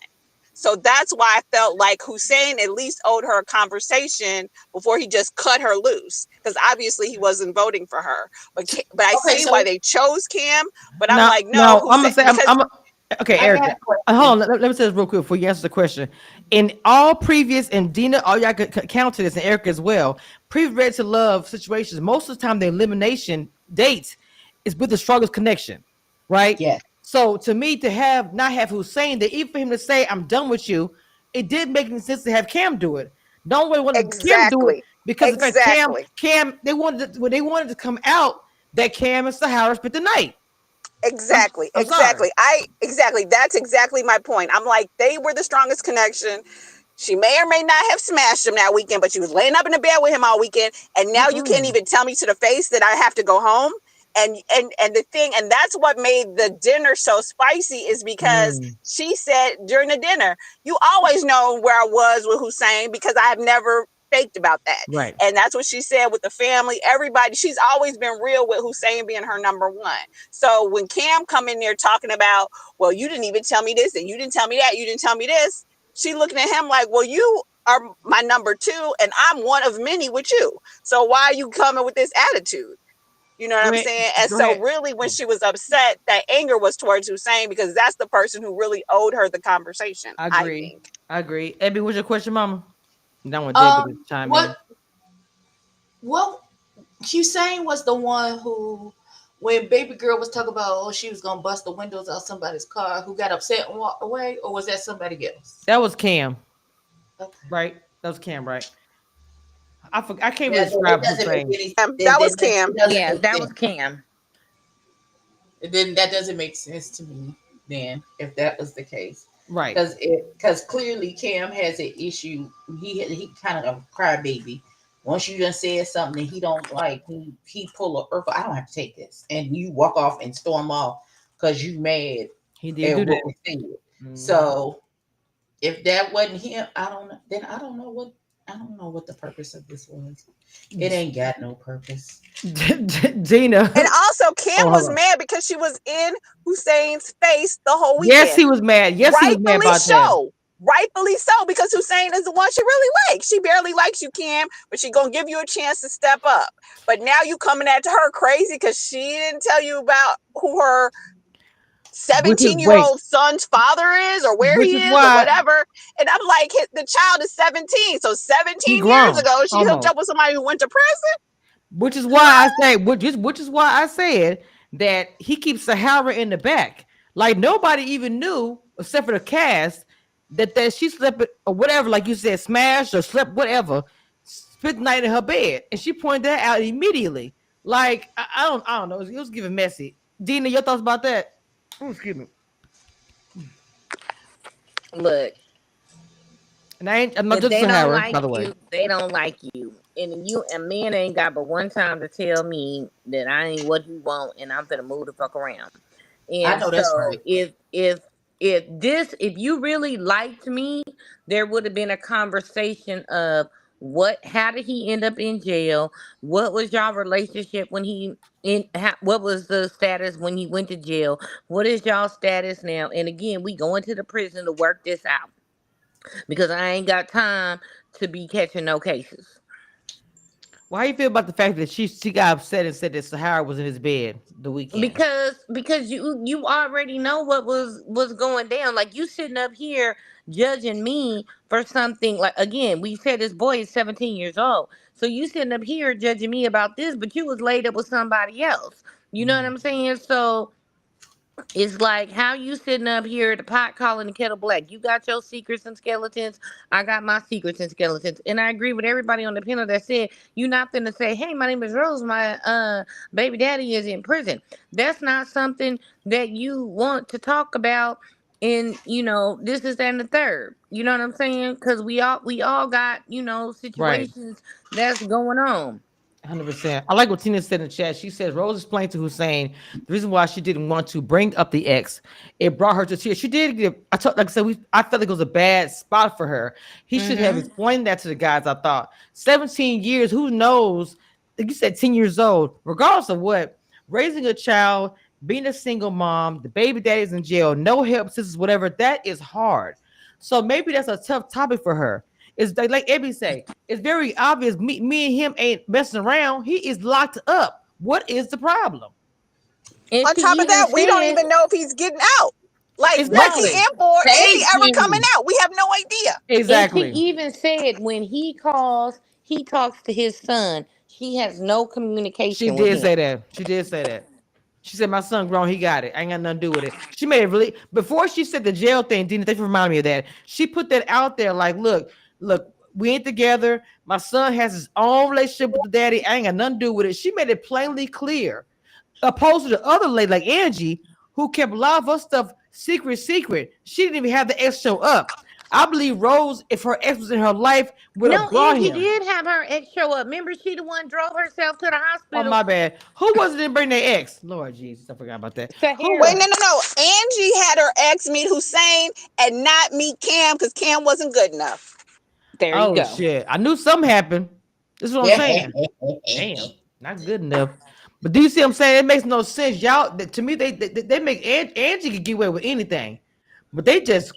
So that's why I felt like Hussein at least owed her a conversation before he just cut her loose. Because obviously he wasn't voting for her. But I Okay, see why so they chose Cam. But I'm Now, like, no, now I'm gonna Hussein, say because okay, I got Erica. a question. Hold on. Let me say this real quick before you answer the question. In all previous and Dina, all y'all could count to this, and Erica as well. Previous Ready to Love situations, most of the time the elimination dates is with the strongest connection, right? Yes. So to me, to have not have Hussein, that even for him to say I'm done with you, it did make any sense to have Cam do it. Don't really want Cam do it exactly, because in fact exactly. Cam, they wanted to come out that Cam and Sahara spent the night. I'm Exactly, I'm sorry. exactly. That's exactly my point. I'm like, they were the strongest connection. She may or may not have smashed him that weekend, but she was laying up in the bed with him all weekend. And now you can't Mm-mm. even tell me to the face that I have to go home. And the thing, and that's what made the dinner so spicy is because Mm, she said during the dinner, "You always know where I was with Hussein because I have never faked about that." right. And that's what she said with the family. Everybody, she's always been real with Hussein being her number one. So when Cam come in there talking about, "Well, you didn't even tell me this, and you didn't tell me that, you didn't tell me this," she looking at him like, "Well, you are my number two, and I'm one of many with you. So why are you coming with this attitude?" You know what Go I'm ahead. saying? And Go so ahead. really when she was upset, that anger was towards Hussein because that's the person who really owed her the conversation, I I agree. think. I agree. Abby, what's your question, Mama? And I want Debbie to Um, chime in. what Hussein was the one who, when baby girl was talking about, oh, she was gonna bust the windows out somebody's car, who got upset and walked away, or was that somebody else? That was Cam, Okay. right? That was Cam, right? I can't really Yeah, no, it describe doesn't make Hussein. any. That was It Cam. doesn't Yeah, make that was sense. Cam. Then that doesn't make sense to me. Then, if that was the case, Right. Because clearly Cam has an issue. He kind of a crybaby. Once you done said something that he don't like, he pull a I don't have to take this, and you walk off and storm off because you mad He did at do that. what we said. Mhm. So if that wasn't him, I don't know. Then I don't know what the purpose of this was. It ain't got no purpose. Gina. And also, Cam Oh, hold was on. mad because she was in Hussein's face the whole Yes, weekend. he was mad. Yes, he was mad Rightfully about that. so. Rightfully so, because Hussein is the one she really likes. She barely likes you, Cam, but she gonna give you a chance to step up. But now you coming at her crazy because she didn't tell you about who her Which is 17-year-old son's father is or where which he is is or why whatever. And I'm like, the child is 17. So he 17 years grown ago, she hooked almost. up with somebody who went to prison. Which is why I say, which is why I said that he keeps Sahara in the back. Like nobody even knew, except for the cast, that she slept or whatever, like you said, smashed or slept whatever, spent the night in her bed, and she pointed that out immediately. Like I don't know, it was giving messy. Dina, your thoughts about that? Oh, excuse me. Look, And I'm not if just they don't Sahara, by like the way. you, they don't like you. And you and man ain't got but one time to tell me that I ain't what you want and I'm gonna move the fuck around. I And know that's right. so if you really liked me, there would have been a conversation of how did he end up in jail? What was y'all relationship when what was the status when he went to jail? What is y'all status now? And again, we going to the prison to work this out because I ain't got time to be catching no cases. Well, how you feel about the fact that she got upset and said that Sahara was in his bed the weekend? Because you already know what was going down. Like you sitting up here judging me for something. Like again, we said this boy is 17 years old, so you sitting up here judging me about this, but you was laid up with somebody else. You know what I'm saying? So it's like how you sitting up here at the pot calling the kettle black. You got your secrets and skeletons. I got my secrets and skeletons. And I agree with everybody on the panel that said you're not finna say, "Hey, my name is Rose. My baby daddy is in prison." That's not something that you want to talk about. And this is that and the third. You know what I'm saying? Because we all got Right. situations that's going on. 100%. I like what Tina said in the chat. She says Rose explained to Hussein the reason why she didn't want to bring up the ex. It brought her to tears. She did give. Like I said, I felt like it was a bad spot for her. He should have Mm-hmm. explained that to the guys. I thought 17 years. Who knows? Like you said, 10 years old. Regardless of what, raising a child, being a single mom, the baby daddy's in jail, no help, sisters, whatever. That is hard. So maybe that's a tough topic for her. It's like Ebby say, it's very obvious. Me and him ain't messing around. He is locked up. What is the problem? And On she top of even that, we don't said even know if he's getting out. Like, what's he Exactly. right. in for? Is he Hey, ever coming Candy. out? We have no idea. And she Exactly. even said when he calls, he talks to his son. She has no She communication with did him. say that. She did say that. She said, "My son grown. He got it. I ain't got nothing to do with it." She made it really before she said the jail thing. Dina, they remind me of that. She put that out there, like, look, we ain't together. My son has his own relationship with the daddy. I ain't got nothing to do with it. She made it plainly clear. Opposed to the other lady, like Angie, who kept a lot of her stuff secret. She didn't even have the ex show up. I believe Rose, if her ex was in her life, would have No, brought Angie him. did have her ex show up. Remember, she the one drove herself to the Oh, hospital. my bad. Who was it that bring their ex? Lord Jesus, I forgot about that. Who Wait, was? Sahara. no. Angie had her ex meet Hussein and not meet Cam because Cam wasn't good enough. There you Oh go. shit! I knew something happened. This is what I'm saying. Damn, not good enough. But do you see what I'm saying? It makes no sense. Y'all, to me, they make Angie could get away with anything, but they just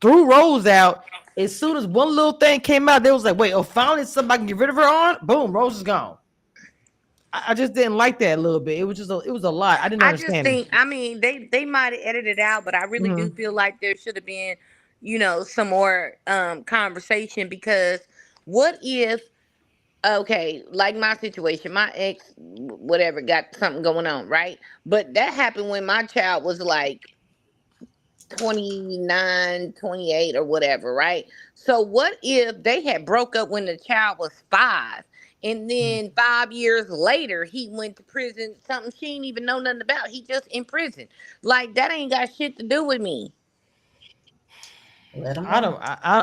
threw Rose out. As soon as one little thing came out, they was like, "Wait, oh, finally somebody can get rid of her on." Boom, Rose is gone. I just didn't like that a little bit. It was it was a lot. I didn't I just understand it. think, I mean, they might have edited it out, but I really do Mhm. feel like there should have been, some more conversation because what if okay, like my situation, my ex, whatever, got something going on, right? But that happened when my child was like 29, 28, or whatever, right? So what if they had broke up when the child was 5 and then 5 years later he went to prison, something she didn't even know nothing about. He just in prison. Like that ain't got shit to do with me. Let them I know. don't.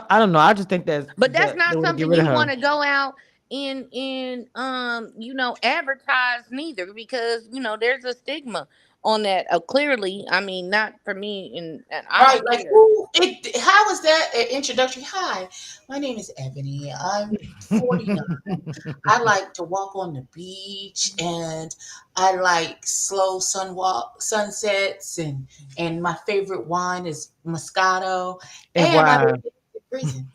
I don't know. I just think But that's that they not want to get something rid of you her. want to go out and advertise neither, because there's a stigma on that. Clearly, I mean, not for me, and I Right, don't like care. who? It. How is that an introductory? Hi, my name is Ebony. I'm 49. I like to walk on the beach, and I like slow sunsets, and my favorite wine is Moscato, And and I why? live in prison.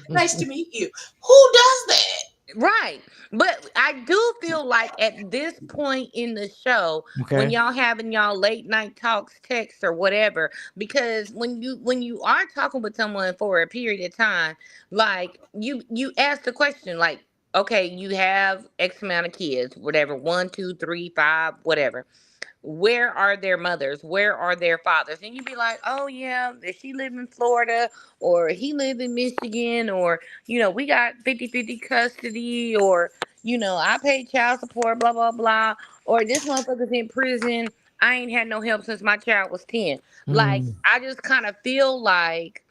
Nice to meet you. Who does that? Right. But I do feel like at this point in the show, when Okay. y'all having y'all late night talks, texts or whatever, because when you are talking with someone for a period of time, like you ask the question like, okay, you have X amount of kids, whatever, one, two, three, five, whatever, where are their mothers, where are their fathers, and you be like, oh yeah, if she live in Florida or he live in Michigan, or we got 50-50 custody, or I pay child support, blah blah blah, or this motherfucker's in prison, I ain't had no help since my child was 10. Like, Mm. I just kind of feel like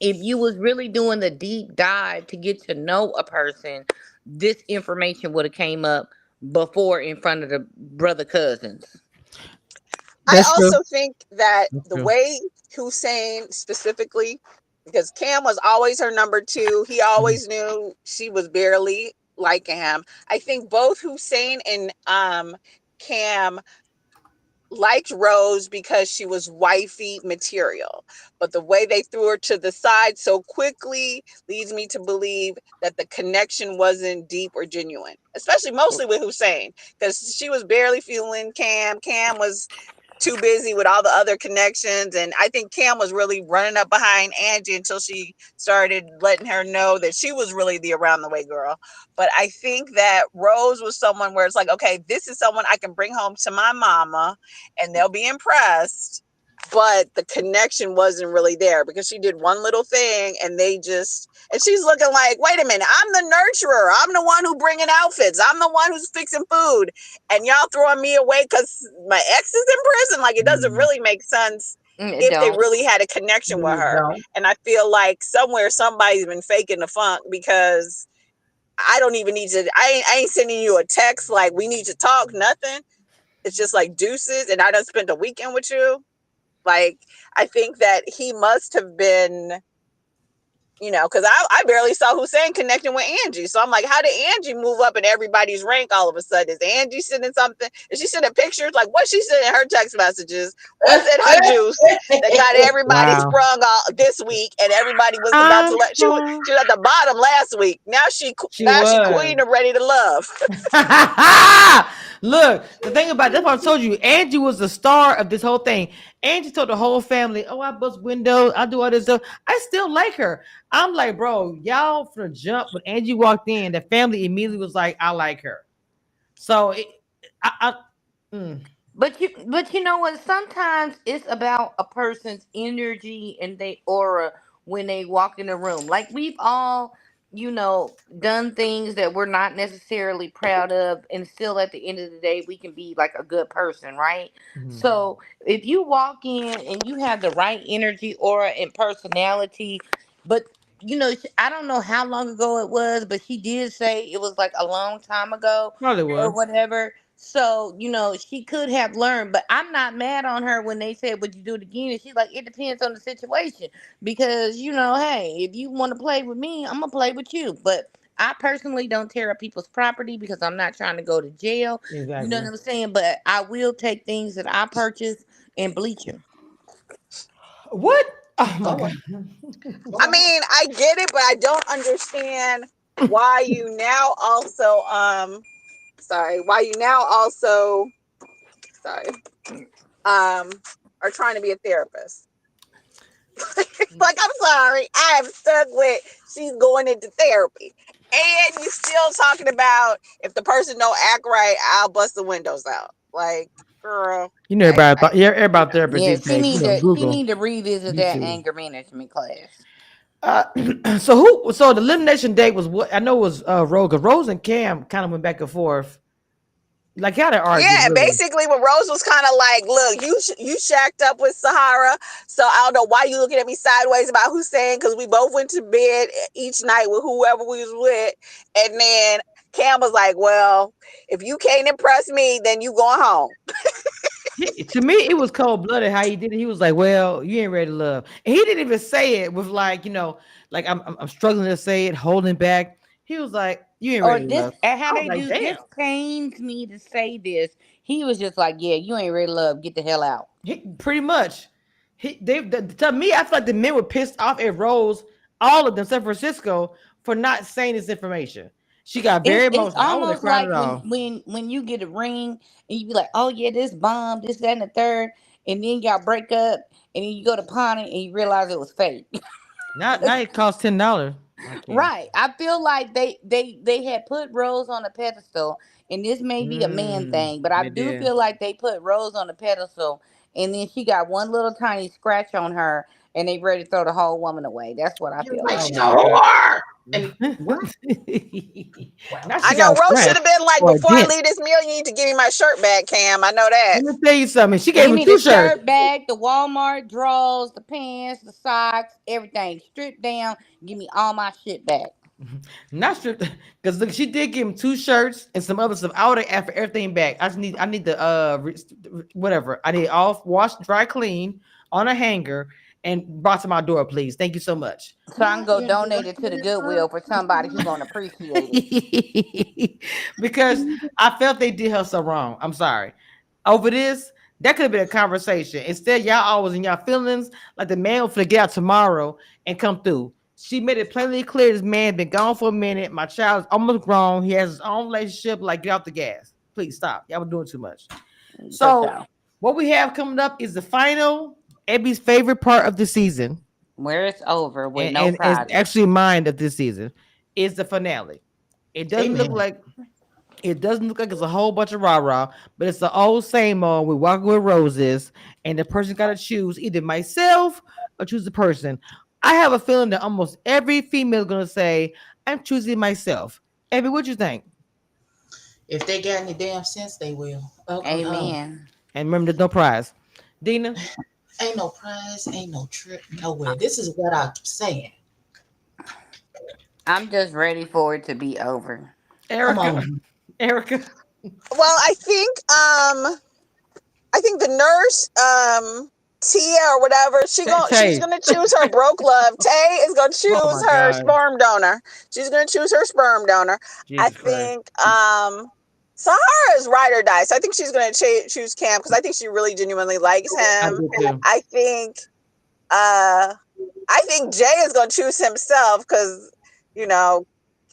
if you was really doing the deep dive to get to know a person, this information would have came up before in front of the brother cousins. I That's true. also think that That's the true. way Hussein specifically, because Cam was always her number two, he Mhm. always knew she was barely liking him. I think both Hussein and Cam liked Rose because she was wifey material. But the way they threw her to the side so quickly leads me to believe that the connection wasn't deep or genuine, especially mostly with Hussein, because she was barely feeling Cam. Cam was too busy with all the other connections. And I think Cam was really running up behind Angie until she started letting her know that she was really the around the way girl. But I think that Rose was someone where it's like, okay, this is someone I can bring home to my mama and they'll be impressed. But the connection wasn't really there because she did one little thing and and she's looking like, wait a minute, I'm the nurturer. I'm the one who bringing outfits. I'm the one who's fixing food. And y'all throwing me away because my ex is in prison. Like, it doesn't Mm. really make sense It if they don't. really had a connection with You her. don't. And I feel like somewhere somebody's been faking the funk because I don't even need to, I ain't sending you a text like we need to talk, nothing. It's just like deuces. And I done spent a weekend with you. Like, I think that he must have been, because I barely saw Hussein connecting with Angie. So I'm like, how did Angie move up in everybody's rank all of a sudden? Is Angie sending something? Is she sending pictures? Like, what's she sending her text messages? What's in her juice that got everybody Wow. sprung all this week and everybody was about to I'm let, strong. she was at the bottom last week. She Now she was. queen and ready to love. Look, the thing about that's what I told you. Angie was the star of this whole thing. Angie told the whole family, "Oh, I bust windows, I do all this stuff." I still like her. I'm like, bro, y'all for the jump when Angie walked in, the family immediately was like, "I like her." So, mm, But you know what? Sometimes it's about a person's energy and they aura when they walk in the room. Like, we've all, done things that we're not necessarily proud of, and still at the end of the day, we can be like a good person, right? mhm. So if you walk in and you have the right energy, aura, and personality, but I don't know how long ago it was, but she did say it was like a long time ago Probably or was. whatever. So, she could have learned, but I'm not mad on her when they said, would you do it again? And she's like, it depends on the situation. Because, hey, if you want to play with me, I'm going to play with you. But I personally don't tear up people's property because I'm not trying to go to jail. You know what Exactly. I'm saying? But I will take things that I purchase and bleach them. What? Oh my Go god. on. Go I on. mean, I get it, but I don't understand why you now also, why you now also, sorry, um, are trying to be a therapist. Like, I'm sorry, I am stuck with she's going into therapy. And you still talking about if the person don't act right, I'll bust the windows out. Like, girl, You know everybody therapist Yeah, these she days. You need know, to she Google, need to revisit that YouTube. anger management class. So who? So the elimination date was what? I know it was Rose. 'Cause Rose and Cam kind of went back and forth. Like how they argue, Yeah, really. basically, when Rose was kind of like, "Look, you shacked up with Sahara, so I don't know why you looking at me sideways about Hussein because we both went to bed each night with whoever we was with." And then Cam was like, "Well, if you can't impress me, then you going home." To me, it was cold blooded how he did it. He was like, "Well, you ain't ready to love," and he didn't even say it with like, like I'm struggling to say it, holding back. He was like, "You ain't Or ready to this, love." and how I was they like, do this "Damn." pains me to say this. He was just like, yeah, you ain't ready to love. Get the hell out. Pretty much. To me, I feel like the men were pissed off at Rose, all of them, San Francisco, for not saying this information. She got very It's emotional. I would have almost cried like it all. when you get a ring and you be like, oh yeah, this bomb, this, that, and the third, and then y'all break up and then you go to pawn it and you realize it was fake. Now it costs $10. I can't. Right. I feel like they had put Rose on a pedestal, and this may be a man thing, but I They do did. feel like they put Rose on a pedestal, and then she got one little tiny scratch on her, and they ready to throw the whole woman away. That's what I You're feel like, Oh like. she's a my god. whore. And what? Now Well, she I got know a Rose should scratch have been like, or a "Before I dent. leave this meal, you need to give me my shirt back, Cam." I know that. Let me tell you something. She gave Give him me the two shirts. shirt back, the Walmart drawers, the pants, the socks, everything. Strip down. Give me all my shit back. Not stripped because look, she did give him two shirts and some other stuff. I would have asked for everything back. I need the whatever. I need all washed, dry, clean on a hanger and brought to my door, please. Thank you so much. So I can no, go you ain't donate going it to to the that part. Goodwill for somebody who gonna appreciate it. Because I felt they did her so wrong. I'm sorry. Over this, that could have been a conversation. Instead, y'all always in y'all feelings, like the man will forget out tomorrow and come through. She made it plainly clear this man been gone for a minute. My child's almost grown. He has his own relationship. Like, get off the gas. Please stop. Y'all were doing too much. For So, sure. what we have coming up is the final, Abby's favorite part of the season, Where it's over with no and it's prizes. actually mine of this season, is the finale. It doesn't look Amen. like it's a whole bunch of rah rah, but it's the old same old. We walk with roses, and the person got to choose either myself or choose the person. I have a feeling that almost every female is gonna say, "I'm choosing myself." Abby, what you think? If they got any damn sense, they will. Amen. And remember, there's no prize. Dina, Ain't no prize, ain't no trip nowhere. This is what I'm saying. I'm just ready for it to be over. Come Erica, on. Erica, Well, I think the nurse, Tia or whatever, she's Tay. gonna choose her broke love. Tay is gonna Oh choose my her God, sperm donor. She's gonna choose her sperm donor. I Jesus Christ! think Sahara is ride or die. So I think she's gonna choose Cam because I think she really genuinely likes I him. do too. I think uh I think Jay is gonna choose himself because you know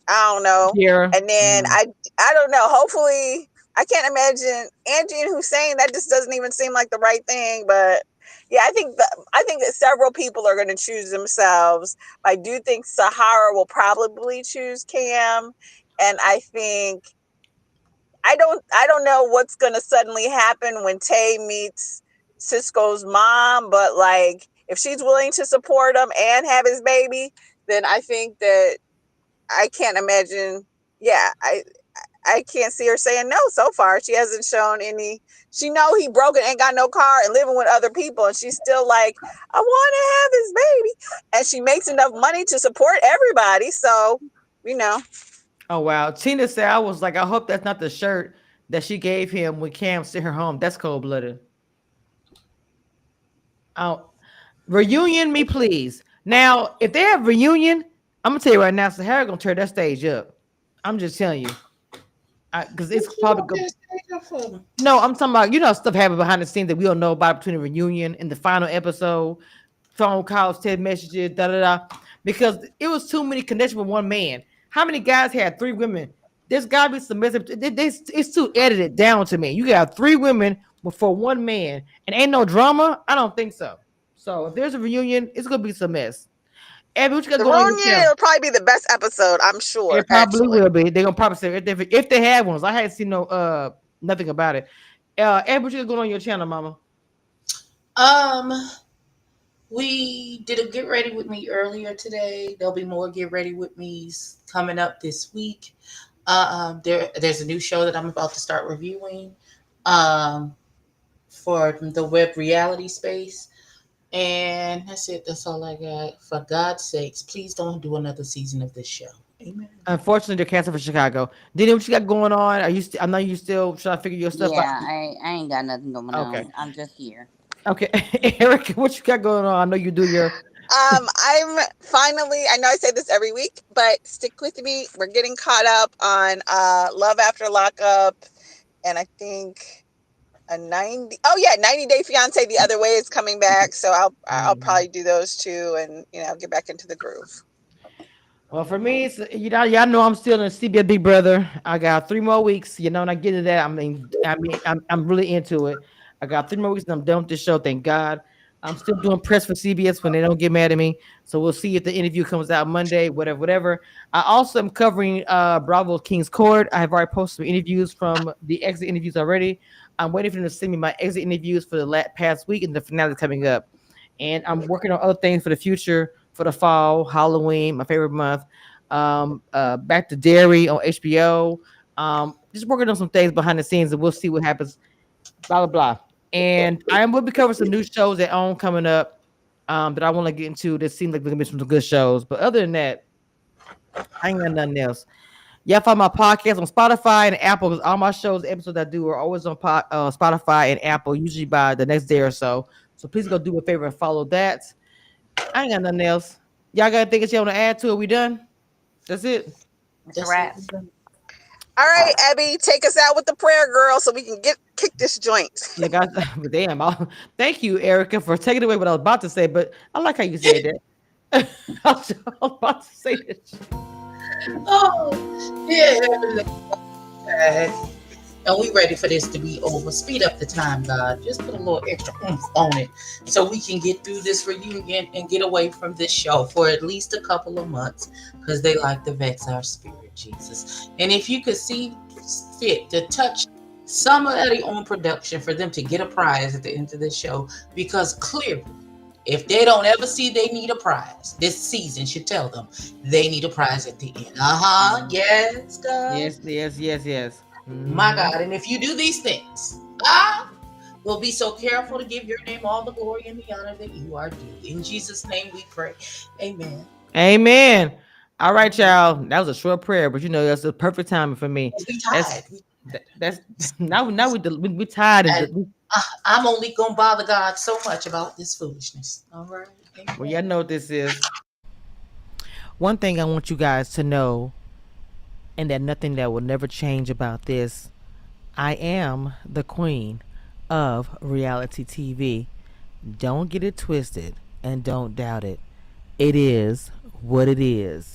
I don't know. Kiera, And then I don't know. Hopefully, I can't imagine Angie and Hussein. That just doesn't even seem like the right thing. But yeah, I think that several people are going to choose themselves. I do think Sahara will probably choose Cam, and I don't know what's going to suddenly happen when Tay meets Cisco's mom. But like, if she's willing to support him and have his baby, then I think that I can't imagine. Yeah, I can't see her saying no so far. She hasn't shown any. She know he broke and ain't got no car and living with other people, and she's still like, I want to have his baby, and she makes enough money to support everybody. So, you know, Oh wow. Tina said I was like, I hope that's not the shirt that she gave him when Cam sent her home. That's cold blooded. Oh, reunion me, please. Now, if they have reunion, I'm gonna tell you right now, Sahara gonna tear that stage up. I'm just telling you. Because What it's you probably want go. that stage up for? No, I'm talking about stuff happening behind the scenes that we don't know about between the reunion and the final episode, phone calls, text messages, da da da. Because it was too many connections with one man. How many guys had three women? There's gotta be some message. It's too edited down to me. You got three women for one man, and ain't no drama. I don't think so. So if there's a reunion, it's gonna be some mess. Abby, what you got the going on your reunion channel? will probably be the best episode. I'm sure, It probably actually. will be. They're gonna probably say if they have ones. I hadn't seen no nothing about it. Abby, what you got going on your channel, Mama? Um, we did a get ready with me earlier today. There'll be more get ready with me's coming up this week. There's a new show that I'm about to start reviewing, um, for the web reality space. And that's it. That's all I got. For God's sakes, please don't do another season of this show. Amen. Unfortunately, they're canceled for Chicago. Diddy, what you got going on? Are you? I know you still trying to figure your stuff out. Yeah, I ain't got nothing going Okay. on. I'm just here. Okay, Eric, what you got going on? I know you do your. I'm finally, I know I say this every week, but stick with me. We're getting caught up on Love After Lockup, and I think a 90 Day Fiance the other way is coming back. So I'll probably do those two and get back into the groove. Well, for me, it's, y'all know I'm still in CBS Big Brother. I got 3 more weeks. And I get into that. I'm really into it. I got 3 more weeks, and I'm done with this show. Thank God. I'm still doing press for CBS when they don't get mad at me. So we'll see if the interview comes out Monday, whatever, whatever. I also am covering Bravo King's Court. I have already posted some interviews from the exit interviews already. I'm waiting for them to send me my exit interviews for the past week, and the finale is coming up. And I'm working on other things for the future, for the fall, Halloween, my favorite month. Back to Dairy on HBO. Just working on some things behind the scenes, and we'll see what happens. Blah blah blah. And I will be covering some new shows that own coming up. That I want to get into. That seems like there's gonna be some good shows. But other than that, I ain't got nothing else. Y'all find my podcast on Spotify and Apple because all my shows, episodes I do are always on Spotify and Apple, usually by the next day or so. So please go do a favor and follow that. I ain't got nothing else. Y'all got anything that y'all want to add to it? We done? That's it. It's a wrap. All right, Abby, take us out with the prayer, girl, so we can kick this joint. Look, damn. Thank you, Erica, for taking away what I was about to say, but I like how you said that. I was about to say this. Oh, yeah. And we ready for this to be over. Speed up the time, God. Just put a little extra oomph on it so we can get through this reunion and get away from this show for at least a couple of months because they like to vex our spirit, Jesus. And if you could see fit to touch somebody on production for them to get a prize at the end of this show, because clearly, if they don't ever see they need a prize, this season should tell them they need a prize at the end. Yes, God. Yes. My God. And if you do these things, we'll be so careful to give your name all the glory and the honor that you are due. In Jesus' name we pray. Amen. Amen. All right, y'all. That was a short prayer, but that's the perfect timing for me. We tired. That's now we tired. I'm only gonna bother God so much about this foolishness. All right. Amen. Well, y'all know what this is. One thing I want you guys to know, and that nothing that will never change about this, I am the queen of reality TV. Don't get it twisted and don't doubt it. It is what it is.